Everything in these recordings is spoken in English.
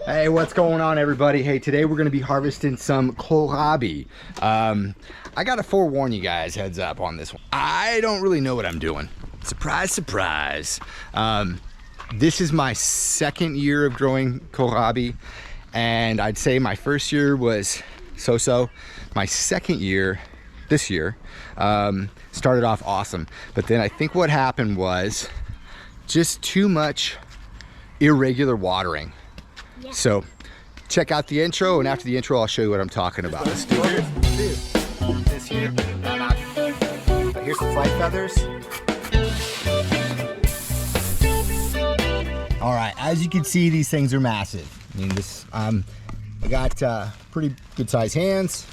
Hey, what's going on, everybody? Hey, today we're going to be harvesting some kohlrabi. I got to forewarn you guys, heads up on this one. I don't really know what I'm doing. Surprise, surprise. This is my second year of growing kohlrabi, and I'd say my first year was so-so. My second year, this year, started off awesome. But then I think what happened was just too much irregular watering. Yeah. So check out the intro, and after the intro I'll show you what I'm talking about. Let's do it. This here. Here's some flight feathers. All right, as you can see, these things are massive. I mean, this I got pretty good sized hands,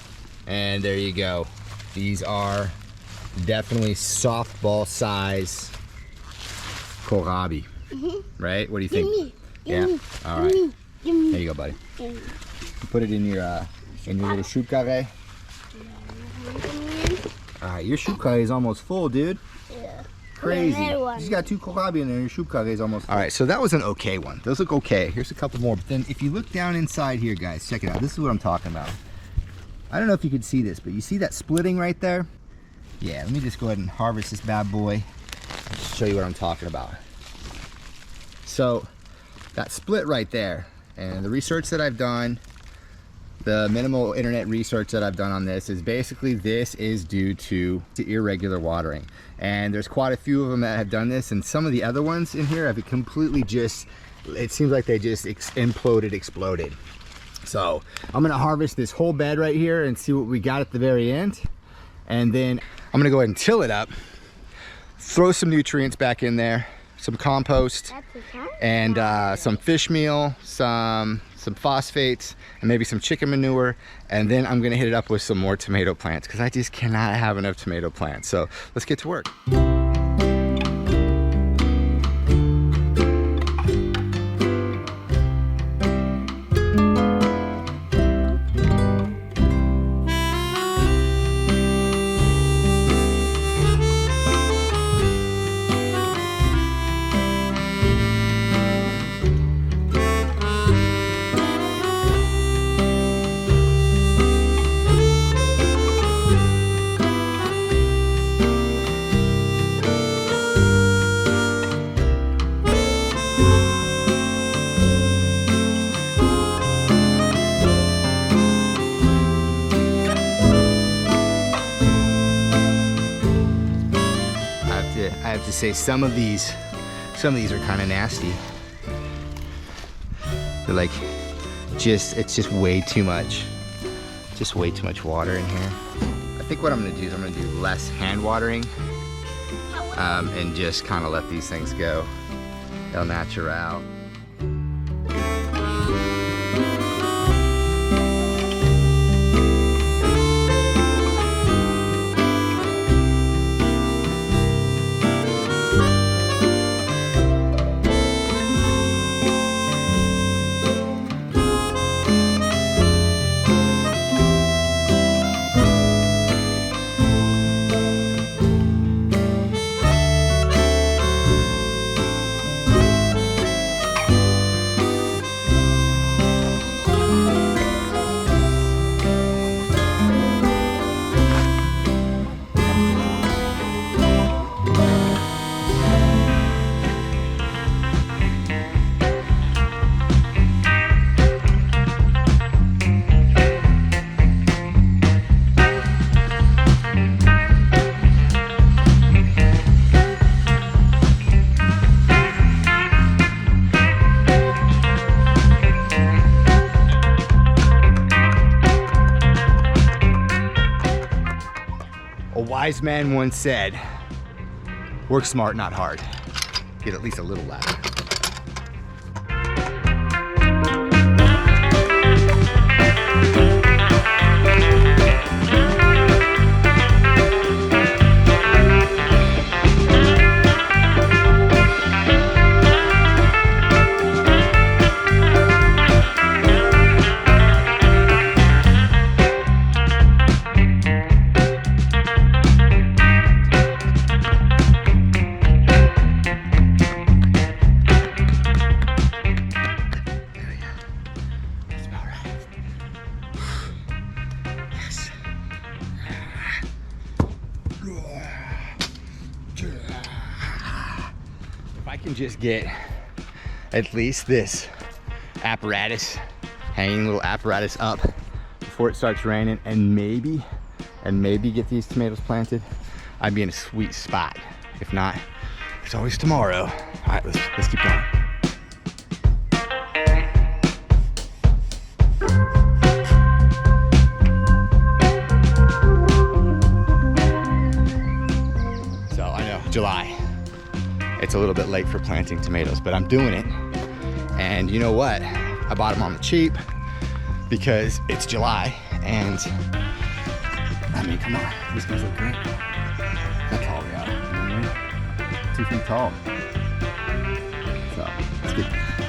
and there you go. These are definitely softball size kohlrabi. Right? What do you think? Yeah. All right. There you go, buddy. Put it in your little soup carré. All right, your soup carré is almost full, dude. Yeah. Crazy. You just got 2 kohlrabi in there. Your soup carré is almost full. All right, so that was an okay one. Those look okay. Here's a couple more. But then if you look down inside here, guys, check it out. This is what I'm talking about. I don't know if you could see this, but you see that splitting right there? Yeah, let me just go ahead and harvest this bad boy. Show you what I'm talking about. So that split right there, and the research that I've done, the minimal internet research that I've done on this is basically this is due to irregular watering. And there's quite a few of them that have done this, and some of the other ones in here have completely just, it seems like they just exploded. So I'm gonna harvest this whole bed right here and see what we got at the very end. And then I'm gonna go ahead and till it up, throw some nutrients back in there, some compost, and some fish meal, some phosphates, and maybe some chicken manure. And then I'm gonna hit it up with some more tomato plants, because I just cannot have enough tomato plants. So let's get to work. I have to say some of these are kind of nasty. They're like, it's just way too much. Just way too much water in here. I think what I'm gonna do is I'm gonna do less hand watering and just kind of let these things go. They'll natural out. A wise man once said, work smart, not hard. Get at least a little ladder. can just get at least this apparatus, hanging little apparatus up before it starts raining, and maybe get these tomatoes planted, I'd be in a sweet spot. If not, there's always tomorrow. All right, let's keep going. So I know, July. It's a little bit late for planting tomatoes, but I'm doing it. And you know what? I bought them on the cheap because it's July, and I mean, come on, these guys look great. How tall they are, you know what I mean? 2 feet tall. So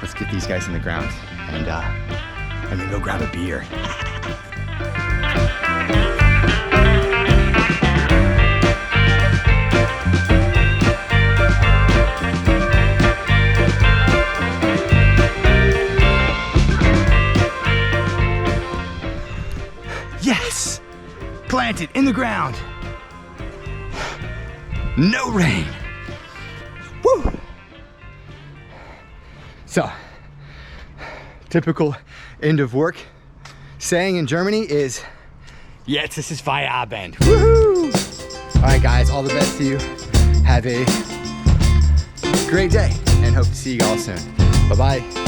let's get these guys in the ground and then go grab a beer. Yes! Planted in the ground. No rain. Woo! So, typical end of work saying in Germany is, jetzt ist es Feierabend. Woohoo! All right, guys, all the best to you. Have a great day and hope to see you all soon. Bye-bye.